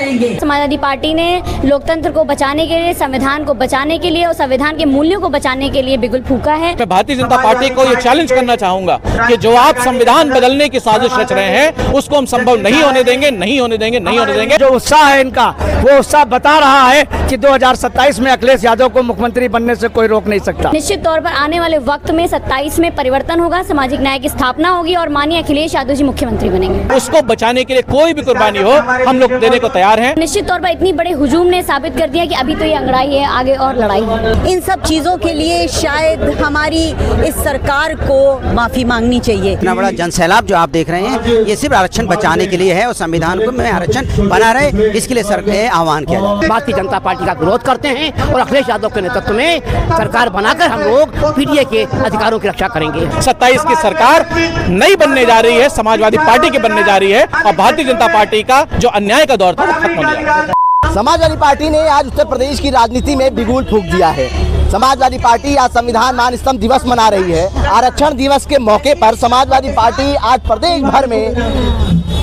करेंगे। समाजवादी पार्टी ने लोकतंत्र को बचाने के लिए, संविधान को बचाने के लिए और संविधान के मूल्यों को बचाने के लिए बिगुल फूंका है। मैं भारतीय जनता पार्टी को ये चैलेंज करना चाहूंगा कि जो आप संविधान बदलने की साजिश रच रहे हैं उसको हम संभव नहीं होने देंगे, नहीं होने देंगे, नहीं होने देंगे। जो उत्साह है इनका, वो उत्साह बता रहा है कि 2027 में अखिलेश यादव को मुख्यमंत्री बनने से कोई रोक नहीं सकता। निश्चित तौर पर आने वाले वक्त में 27 में परिवर्तन होगा, सामाजिक न्याय की स्थापना होगी और माननीय अखिलेश यादव जी मुख्यमंत्री बनेंगे। उसको बचाने के लिए कोई भी कुर्बानी हो हम लोग देने को तैयार हैं। निश्चित तौर पर इतनी बड़े हुजूम ने साबित कर दिया कि अभी तो ये अंगड़ाई है, आगे और लड़ाई है। इन सब चीजों के लिए शायद हमारी इस सरकार को माफी मांगनी चाहिए। इतना बड़ा जनसैलाब जो आप देख रहे हैं ये सिर्फ आरक्षण बचाने के लिए है और संविधान को में आरक्षण बना रहे, इसके लिए सरकार आह्वान किया जाए। भारतीय जनता पार्टी का विरोध करते हैं और अखिलेश यादव के नेतृत्व में सरकार बनाकर हम लोग पीडीए के अधिकारों की रक्षा करेंगे। 27 की सरकार नहीं बनने जा रही है, समाजवादी पार्टी की बनने जा रही है और भारतीय जनता पार्टी का जो अन्याय का दौर था वो खत्म होने जाएगा। समाजवादी पार्टी ने आज उत्तर प्रदेश की राजनीति में बिगुल फूंक दिया है। समाजवादी पार्टी आज संविधान मान स्तंभ दिवस मना रही है। आरक्षण दिवस के मौके पर समाजवादी पार्टी आज प्रदेश भर में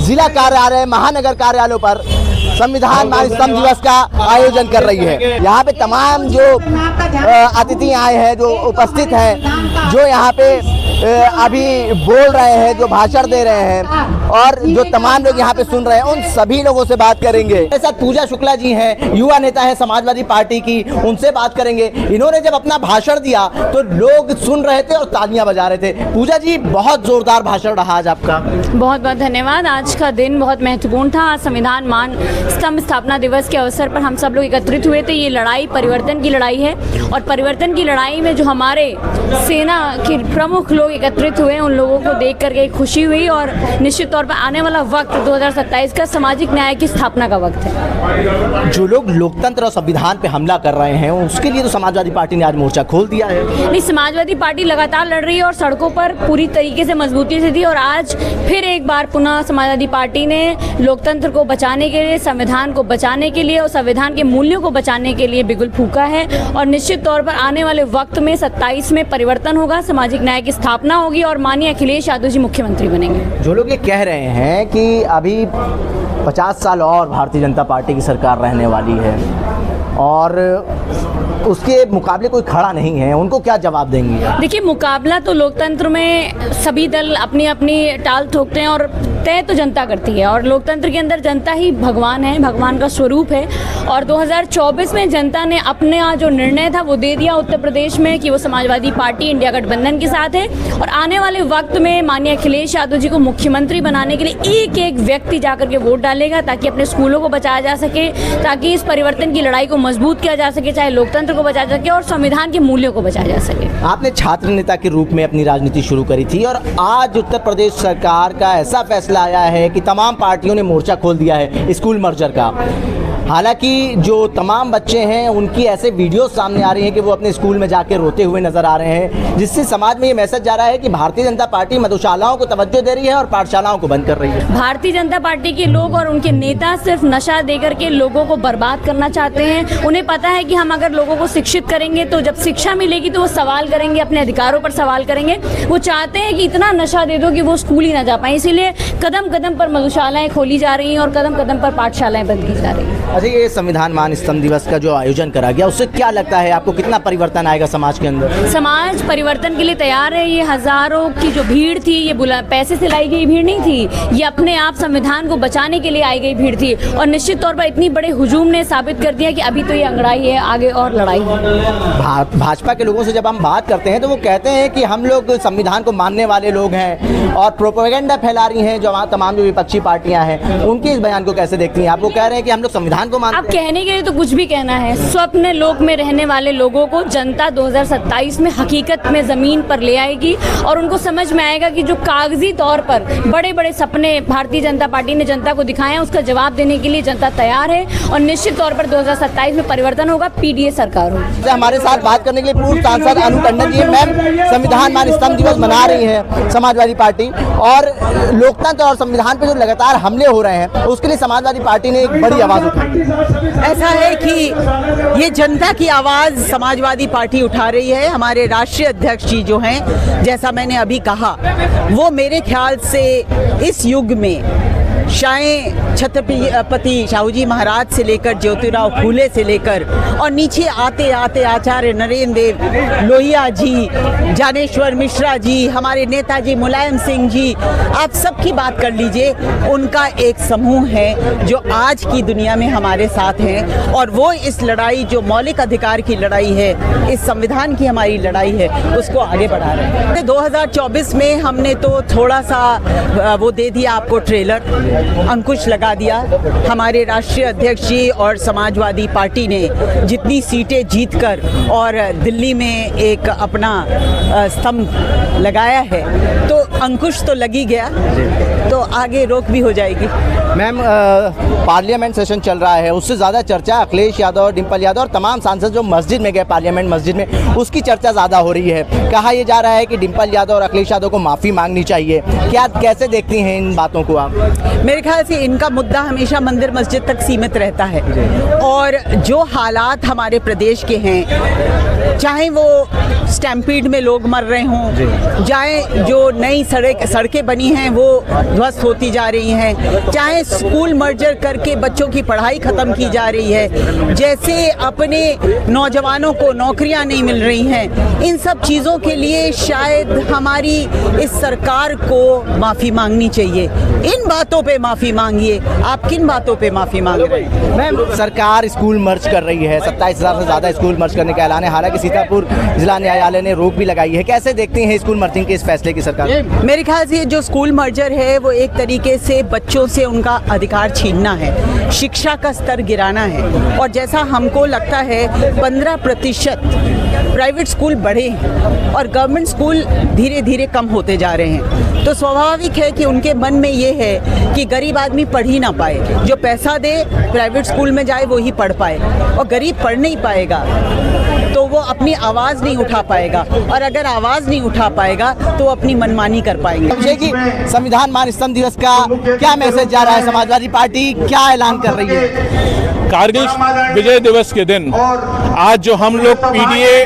जिला कार्यालय, महानगर कार्यालयों पर संविधान मान स्तंभ दिवस का आयोजन कर रही है। यहाँ पे तमाम जो अतिथि आए हैं, जो उपस्थित हैं, जो यहाँ पे अभी बोल रहे हैं, जो भाषण दे रहे हैं और जो तमाम लोग यहाँ पे सुन रहे हैं, उन सभी लोगों से बात करेंगे। मेरे साथ पूजा शुक्ला जी हैं, युवा नेता हैं समाजवादी पार्टी की, उनसे बात करेंगे। इन्होंने जब अपना भाषण दिया तो लोग सुन रहे थे और तालियां बजा रहे थे। पूजा जी, बहुत जोरदार भाषण रहा आज आपका। बहुत बहुत धन्यवाद। आज का दिन बहुत महत्वपूर्ण था। आज संविधान मान स्तंभ स्थापना दिवस के अवसर पर हम सब लोग एकत्रित हुए थे। ये लड़ाई परिवर्तन की लड़ाई है और परिवर्तन की लड़ाई में जो हमारे सेना के प्रमुख लोग एकत्रित हुए, उन लोगों को देख करके खुशी हुई और निश्चित तौर पर आने वाला वक्त 2027 का सामाजिक न्याय की स्थापना का वक्त है। जो लोग लोकतंत्र और संविधान पे हमला कर रहे हैं उसके लिए तो समाजवादी पार्टी ने आज मोर्चा खोल दिया है। नहीं, समाजवादी पार्टी लगातार लड़ रही है और सड़कों पर पूरी तरीके से मजबूती से थी और आज फिर एक बार पुनः समाजवादी पार्टी ने लोकतंत्र को बचाने के लिए, संविधान को बचाने के लिए और संविधान के मूल्यों को बचाने के लिए बिगुल फूंका है और निश्चित तौर पर आने वाले वक्त में 27 में परिवर्तन होगा, सामाजिक न्याय की स्थापना होगी और माननीय अखिलेश यादव जी मुख्यमंत्री बनेंगे। जो लोग ये कह रहे हैं कि अभी 50 साल और भारतीय जनता पार्टी की सरकार रहने वाली है और उसके मुकाबले कोई खड़ा नहीं है, उनको क्या जवाब देंगे? देखिए, मुकाबला तो लोकतंत्र में सभी दल अपनी अपनी टाल ठोकते हैं और तय तो जनता करती है और लोकतंत्र के अंदर जनता ही भगवान है, भगवान का स्वरूप है और 2024 में जनता ने अपने जो निर्णय था वो दे दिया उत्तर प्रदेश में कि वो समाजवादी पार्टी इंडिया गठबंधन के साथ है और आने वाले वक्त में माननीय अखिलेश यादव जी को मुख्यमंत्री बनाने के लिए एक एक व्यक्ति जाकर के वोट डालेगा ताकि अपने स्कूलों को बचाया जा सके, ताकि इस परिवर्तन की लड़ाई को मजबूत किया जा सके, चाहे लोकतंत्र को बचाया जा सके और संविधान के मूल्यों को बचाया जा सके। आपने छात्र नेता के रूप में अपनी राजनीति शुरू करी थी और आज उत्तर प्रदेश सरकार का ऐसा फैसला आया है कि तमाम पार्टियों ने मोर्चा खोल दिया है स्कूल मर्जर का। हालांकि जो तमाम बच्चे हैं उनकी ऐसे वीडियो सामने आ रही हैं कि वो अपने स्कूल में जाके रोते हुए नजर आ रहे हैं, जिससे समाज में ये मैसेज जा रहा है कि भारतीय जनता पार्टी मधुशालाओं को तवज्जो दे रही है और पाठशालाओं को बंद कर रही है। भारतीय जनता पार्टी के लोग और उनके नेता सिर्फ नशा देकर के लोगों को बर्बाद करना चाहते हैं। उन्हें पता है कि हम अगर लोगों को शिक्षित करेंगे तो जब शिक्षा मिलेगी तो वो सवाल करेंगे, अपने अधिकारों पर सवाल करेंगे। वो चाहते हैं कि इतना नशा दे दो कि वो स्कूल ही ना जा पाए, इसीलिए कदम कदम पर मधुशालाएं खोली जा रही हैं और कदम कदम पर पाठशालाएं बंद की जा रही हैं। अच्छा, ये संविधान मान स्तंभ दिवस का जो आयोजन करा गया उससे क्या लगता है आपको, कितना परिवर्तन आएगा समाज के अंदर? समाज परिवर्तन के लिए तैयार है। ये हजारों की जो भीड़ थी, ये पैसे से लाई गई भीड़ नहीं थी, ये अपने आप संविधान को बचाने के लिए आई गई भीड़ थी और निश्चित तौर पर इतनी बड़े हुजूम ने साबित कर दिया कि अभी तो ये अंगड़ाई है, आगे और लड़ाई है। भाजपा के लोगों से जब हम बात करते हैं तो वो कहते हैं कि हम लोग संविधान को मानने वाले लोग हैं और प्रोपेगेंडा फैला रही हैं जो तमाम जो विपक्षी पार्टियां हैं। उनके इस बयान को कैसे देखती हैं आप? वो कह रहे हैं कि हम लोग संविधान को मानते हैं। अब कहने के लिए तो कुछ भी कहना है। स्वप्न लोक में रहने वाले लोगों को जनता 2027 में हकीकत में जमीन पर ले आएगी और उनको समझ में आएगा कि जो कागजी तौर पर बड़े बड़े सपने भारतीय जनता पार्टी ने जनता को दिखाए हैं उसका जवाब देने के लिए जनता तैयार है और निश्चित तौर पर 2027 में परिवर्तन होगा, पीडीए सरकार होगी। हमारे साथ बात करने के लिए पूर्व सांसद अनु टंडन जी। मैम, संविधान मान स्तंभ दिवस मना रही है समाजवादी पार्टी और लोकतंत्र और संविधान पर जो लगातार हमले हो रहे हैं उसके लिए समाजवादी पार्टी ने एक बड़ी आवाज उठाई। ऐसा है कि ये जनता की आवाज समाजवादी पार्टी उठा रही है। हमारे राष्ट्रीय अध्यक्ष जी जो हैं, जैसा मैंने अभी कहा, वो मेरे ख्याल से इस युग में छत्रपति शाहूजी महाराज से लेकर ज्योतिराव फूले से लेकर और नीचे आते आते आचार्य नरेंद्र देव, लोहिया जी, ज्ञानेश्वर मिश्रा जी, हमारे नेताजी मुलायम सिंह जी, आप सबकी बात कर लीजिए। उनका एक समूह है जो आज की दुनिया में हमारे साथ हैं और वो इस लड़ाई, जो मौलिक अधिकार की लड़ाई है, इस संविधान की हमारी लड़ाई है, उसको आगे बढ़ा रहे हैं। 2024 में हमने तो थोड़ा सा वो दे दिया आपको ट्रेलर, अंकुश लगा दिया। हमारे राष्ट्रीय अध्यक्ष जी और समाजवादी पार्टी ने जितनी सीटें जीतकर और दिल्ली में एक अपना स्तंभ लगाया है, तो अंकुश तो लगी गया, तो आगे रोक भी हो जाएगी। मैम, पार्लियामेंट सेशन चल रहा है, उससे ज़्यादा चर्चा अखिलेश यादव, डिम्पल यादव और तमाम सांसद जो मस्जिद में गए, पार्लियामेंट मस्जिद में, उसकी चर्चा ज़्यादा हो रही है। कहा यह जा रहा है कि डिम्पल यादव और अखिलेश यादव को माफ़ी मांगनी चाहिए। क्या, कैसे देखती हैं इन बातों को आप? मेरे ख्याल से इनका मुद्दा हमेशा मंदिर मस्जिद तक सीमित रहता है और जो हालात हमारे प्रदेश के हैं, चाहे वो स्टैम्पीड में लोग मर रहे हों, चाहे जो नई सड़कें बनी हैं वो ध्वस्त होती जा रही हैं, चाहे स्कूल मर्जर करके बच्चों की पढ़ाई ख़त्म की जा रही है, जैसे अपने नौजवानों को नौकरियां नहीं मिल रही हैं, इन सब चीज़ों के लिए शायद हमारी इस सरकार को माफ़ी मांगनी चाहिए। इन बातों पे माफ़ी मांगिए। आप किन बातों पे माफ़ी मांग रहे हैं? मैम, सरकार स्कूल मर्ज कर रही है, 27,000 से ज़्यादा स्कूल मर्ज करने का ऐलान है। हालांकि सीतापुर जिला न्यायालय ने रोक भी लगाई है। कैसे देखते हैं स्कूल मर्जिंग के इस फैसले की सरकार? मेरे ख्याल से जो स्कूल मर्जर है वो एक तरीके से बच्चों से उनका अधिकार छीनना है, शिक्षा का स्तर गिराना है। और जैसा हमको लगता है 15% प्राइवेट स्कूल बढ़े हैं और गवर्नमेंट स्कूल धीरे धीरे कम होते जा रहे हैं, तो स्वाभाविक है कि उनके मन में ये है कि गरीब आदमी पढ़ ही ना पाए, जो पैसा दे प्राइवेट स्कूल में जाए वो ही पढ़ पाए, और गरीब पढ़ नहीं पाएगा तो वो अपनी आवाज़ नहीं उठा पाएगा, और अगर आवाज़ नहीं उठा पाएगा तो अपनी मनमानी कर पाएंगे। कि संविधान मान स्तंभ दिवस का क्या मैसेज जा रहा है? समाजवादी पार्टी क्या ऐलान कर रही है? कारगिल विजय दिवस के दिन आज जो हम लोग पीडीए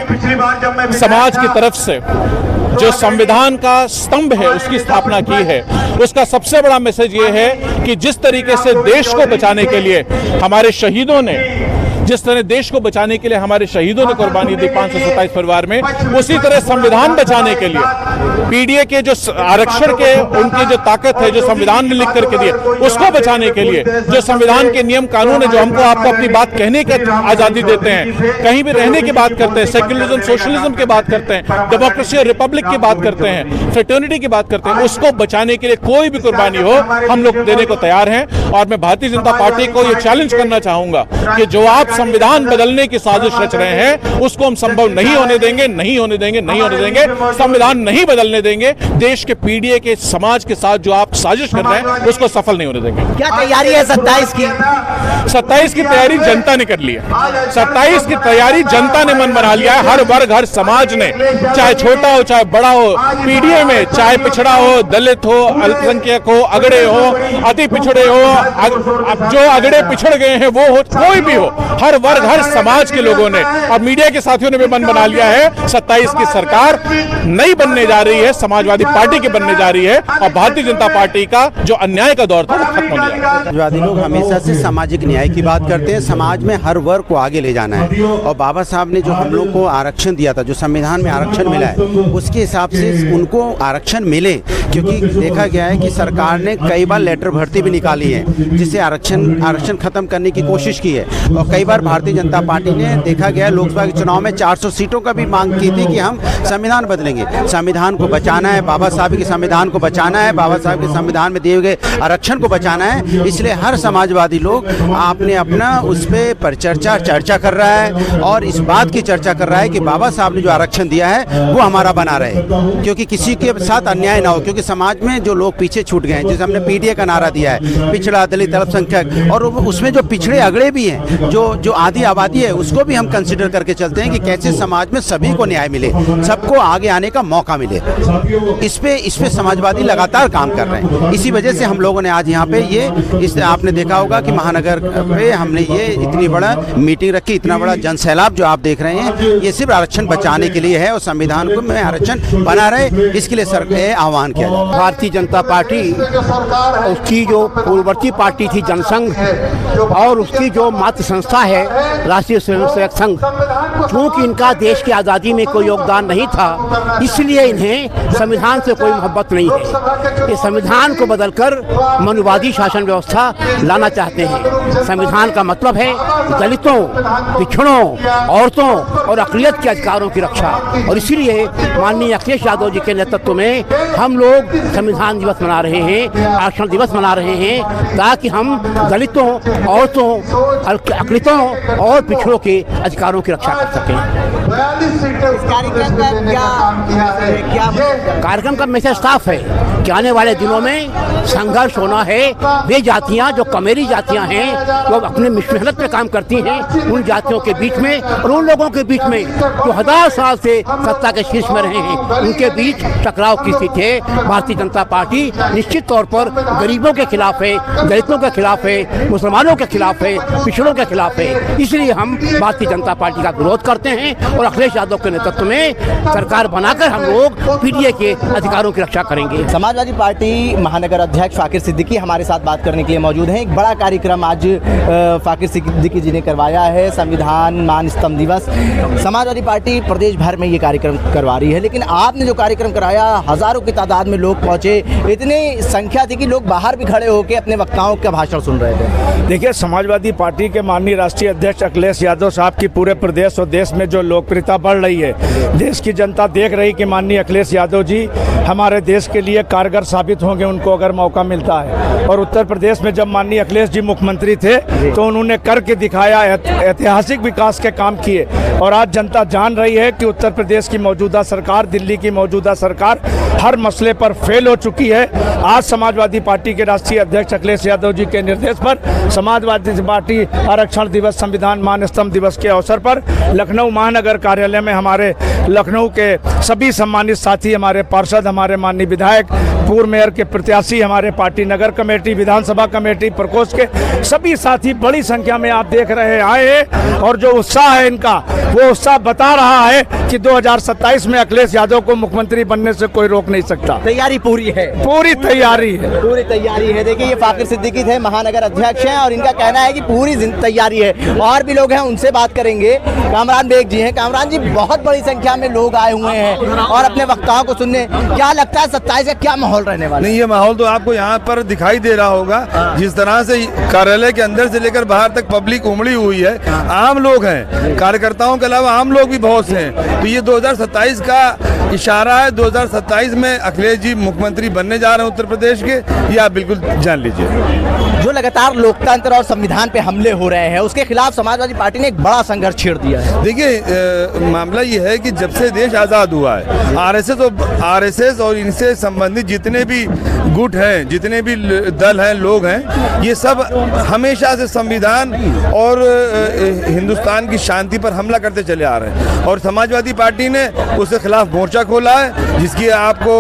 समाज की तरफ से जो संविधान का स्तंभ है उसकी स्थापना की है, उसका सबसे बड़ा मैसेज ये है कि जिस तरीके से देश को बचाने के लिए हमारे शहीदों ने, जिस तरह देश को बचाने के लिए हमारे शहीदों ने कुर्बानी दी 527 परिवार में, उसी तरह संविधान बचाने के लिए पीडीए के जो आरक्षण के उनकी जो ताकत है, जो संविधान ने लिख करके दिए, उसको बचाने के लिए जो संविधान के नियम कानून है, जो हमको आपको अपनी बात कहने की आजादी देते हैं, कहीं भी रहने की बात करते हैं, सेक्युलरिज्म सोशलिज्म की बात करते हैं, डेमोक्रेसी और रिपब्लिक की बात करते हैं, फ्रेटर्निटी की बात करते हैं, उसको बचाने के लिए कोई भी कुर्बानी हो हम लोग देने को तैयार हैं। और मैं भारतीय जनता पार्टी को ये चैलेंज करना चाहूंगा कि जो आप संविधान बदलने की साजिश रच रहे हैं उसको हम संभव नहीं होने देंगे, नहीं होने देंगे, नहीं होने देंगे। संविधान नहीं बदलने देंगे। देश के पीडीए के समाज के साथ जो आप साजिश कर रहे हैं उसको सफल नहीं होने देंगे। क्या तैयारी है 27 की? 27 की तैयारी जनता ने कर ली है। 27 की तैयारी जनता ने मन बना लिया है। हर वर्ग, हर समाज ने, चाहे छोटा हो चाहे बड़ा हो, पीडीए में चाहे पिछड़ा हो, दलित हो, अल्पसंख्यक हो, अगड़े हो, अति पिछड़े हो, अब जो अगड़े पिछड़ गए हैं वो हो, कोई भी हो, हर वर्ग, हर समाज के लोगों ने और मीडिया के साथियों ने भी मन बना लिया है 27 की सरकार नहीं बनने जा रही है, समाजवादी पार्टी की बनने जा रही है और भारतीय जनता पार्टी का जो अन्याय का दौर था वो खत्म होने जा रहा है। समाजवादी लोग हमेशा से सामाजिक न्याय की बात करते हैं, समाज में हर वर्ग को आगे ले जाना है और बाबा साहब ने जो हम लोग को आरक्षण दिया था, जो संविधान में आरक्षण मिला है, उसके हिसाब से उनको आरक्षण मिले, क्योंकि देखा गया है कि सरकार ने कई बार लेटर भर्ती भी निकाली है जिससे आरक्षण खत्म करने की कोशिश की है और कई बार भारतीय जनता पार्टी ने देखा गया लोकसभा के चुनाव में 400 सीटों का भी मांग की थी कि हम संविधान बदलेंगे। संविधान को बचाना है, बाबा साहब के संविधान को बचाना है, बाबा साहब के संविधान में दिए गए आरक्षण को बचाना है, इसलिए हर समाजवादी लोग आपने अपना उस पर चर्चा कर रहा है और इस बात की चर्चा कर रहा है कि बाबा साहब ने जो आरक्षण दिया है वो हमारा बना रहे, क्योंकि किसी के साथ अन्याय ना हो, क्योंकि समाज में जो लोग पीछे छूट गए हैं, जैसे हमने पीडीए का नारा दिया है, पिछड़ा पिछड़ा, दलित, अल्पसंख्यक, और उसमें जो पिछड़े अगड़े भी हैं, जो आधी आबादी है, उसको भी हम कंसिडर करके चलते हैं कि कैसे समाज में सभी को न्याय मिले, सबको आगे आने का मौका मिले। इस पे समाजवादी लगातार काम कर रहे हैं। इसी वजह से हम लोगों ने आज यहाँ पे आपने देखा होगा कि महानगर पे हमने ये इतनी बड़ा मीटिंग रखी, इतना बड़ा जन सैलाब जो आप देख रहे हैं, ये सिर्फ आरक्षण बचाने के लिए है और संविधान को में आरक्षण बना रहे, इसके लिए सरकार आह्वान किया जाए। भारतीय जनता पार्टी, उसकी जो पूर्ववर्ती पार्टी थी जनसंघ, और उसकी जो मातृ संस्था है राष्ट्रीय स्वयंसेवक संघ, क्योंकि इनका देश की आज़ादी में कोई योगदान नहीं था, इसलिए इन्हें संविधान से कोई मोहब्बत नहीं है। इस संविधान को बदलकर मनुवादी शासन व्यवस्था लाना चाहते हैं। संविधान का मतलब है दलितों, पिछड़ों, औरतों और अक़लियत के अधिकारों की रक्षा, और इसीलिए माननीय अखिलेश यादव जी के नेतृत्व में हम लोग संविधान दिवस मना रहे हैं, आरक्षण दिवस मना रहे हैं, ताकि हम दलितों, औरतों, अक़लियतों और पिछड़ों के अधिकारों की रक्षा कर सकें। कार्यक्रम का मैसेज साफ है कि आने वाले दिनों में संघर्ष होना है। वे जातियां जो कमेरी जातियां हैं, जो अपने मेहनत में काम करती हैं, उन जातियों के बीच में और उन लोगों के बीच में जो 1000 साल से सत्ता के शीर्ष में रहे हैं, उनके बीच टकराव की स्थिति है। भारतीय जनता पार्टी निश्चित तौर पर गरीबों के खिलाफ है, दलितों के खिलाफ है, मुसलमानों के खिलाफ है, पिछड़ों के खिलाफ है। इसलिए हम भारतीय जनता पार्टी का विरोध करते हैं और अखिलेश यादव के नेतृत्व में सरकार बनाकर हम लोग पीडीए के अधिकारों की रक्षा करेंगे। समाजवादी पार्टी महानगर अध्यक्ष फाकिर सिद्दीकी हमारे साथ बात करने के लिए मौजूद हैं। एक बड़ा कार्यक्रम आज फाकिर सिद्दीकी जी ने करवाया है, संविधान मान स्तंभ दिवस। समाजवादी पार्टी प्रदेश भर में ये कार्यक्रम करवा रही है, लेकिन आपने जो कार्यक्रम कराया, हजारों की तादाद में लोग पहुंचे, इतनी संख्या थी कि लोग बाहर भी खड़े होकर अपने वक्ताओं का भाषण सुन रहे थे। देखिए, समाजवादी पार्टी के माननीय राष्ट्रीय अध्यक्ष अखिलेश यादव साहब की पूरे प्रदेश और देश में जो लोकप्रियता बढ़ रही है, देश की जनता देख रही कि माननीय अखिलेश यादव जी हमारे देश के लिए कारगर साबित होंगे उनको अगर मौका मिलता है। और उत्तर प्रदेश में जब माननीय अखिलेश जी मुख्यमंत्री थे तो उन्होंने करके दिखाया, ऐतिहासिक विकास के काम किए, और आज जनता जान रही है कि उत्तर प्रदेश की मौजूदा सरकार, दिल्ली की मौजूदा सरकार हर मसले पर फेल हो चुकी है। आज समाजवादी पार्टी के राष्ट्रीय अध्यक्ष अखिलेश यादव जी के निर्देश पर समाजवादी पार्टी आरक्षण दिवस, संविधान मान स्तंभ दिवस के अवसर पर लखनऊ महानगर कार्यालय में हमारे लखनऊ के सभी सम्मानित साथी, हमारे पार्षद, हमारे माननीय विधायक, पूर्व मेयर के प्रत्याशी, हमारे पार्टी नगर कमेटी, विधानसभा कमेटी, प्रकोष्ठ के सभी साथी बड़ी संख्या में आप देख रहे हैं आए हैं, और जो उत्साह है इनका, वो उत्साह बता रहा है कि 2027 में अखिलेश यादव को मुख्यमंत्री बनने से कोई रोक नहीं सकता। तैयारी पूरी है, पूरी तैयारी है, पूरी तैयारी है। देखिए, ये फाकिर सिद्दीकी थे, महानगर अध्यक्ष हैं, और इनका कहना है कि पूरी तैयारी है। और भी लोग हैं, उनसे बात करेंगे। कामरान बेग जी हैं। कामरान जी, बहुत बड़ी संख्या में लोग आए हुए हैं और अपने वक्ताओं को सुनने, क्या लगता है 27 का क्या माहौल रहने वाला है? नहीं, ये माहौल तो आपको यहाँ पर दिखाई दे रहा होगा, जिस तरह से कार्यालय के अंदर से लेकर बाहर तक पब्लिक उमड़ी हुई है। आम लोग हैं, कार्यकर्ताओं के अलावा आम लोग भी बहुत से हैं। तो ये 2027 का इशारा है। 2027 में अखिलेश जी मुख्यमंत्री बनने जा रहे हैं उत्तर प्रदेश के, ये आप बिल्कुल जान लीजिए। जो लगातार लोकतंत्र और संविधान पे हमले हो रहे हैं, उसके खिलाफ समाजवादी पार्टी ने एक बड़ा संघर्ष छेड़ दिया है। देखिए, मामला ये है कि जब से देश आज़ाद हुआ है, आरएसएस और इनसे संबंधित जितने भी गुट हैं, जितने भी दल हैं, लोग हैं, ये सब हमेशा से संविधान और हिंदुस्तान की शांति पर हमला करते चले आ रहे हैं। और समाजवादी पार्टी ने उसके खिलाफ मोर्चा खोला है, जिसकी आपको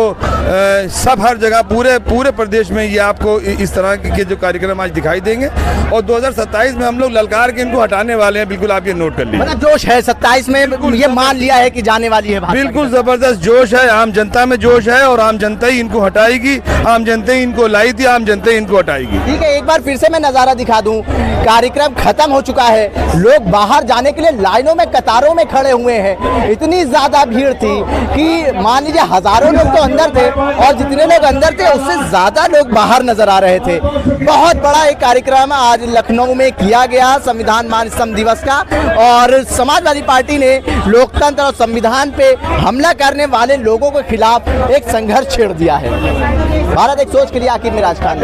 सब हर जगह पूरे प्रदेश में ये आपको इस तरह के जो कार्यक्रम आज दिखाई देंगे। और 2027 में हम लोग ललकार के इनको हटाने वाले हैं। बिल्कुल आप ये नोट कर लीजिए। बड़ा जोश है 27 में, ये मान लिया है कि जाने वाली है। बिल्कुल जबरदस्त जोश है, आम जनता में जोश है, और आम जनता ही इनको हटाएगी। आम जनता ही इनको लाई थी, आम जनता ही इनको हटाएगी। ठीक है, एक बार फिर से मैं नजारा दिखा दूं। कार्यक्रम खत्म हो चुका है, लोग बाहर जाने के लिए लाइनों में, कतारों में खड़े हुए हैं। इतनी ज्यादा भीड़ थी कि मान लीजिए हजारों लोग तो अंदर थे, और जितने लोग अंदर थे उससे ज्यादा लोग बाहर नजर आ रहे थे। बहुत बड़ा एक कार्यक्रम आज लखनऊ में किया गया संविधान मान स्तंभ दिवस का, और समाजवादी पार्टी ने लोकतंत्र और संविधान पे हमला करने वाले लोगों के खिलाफ एक संघर्ष छेड़ दिया है। भारत एक सोच के लिए आखिर में राज खान।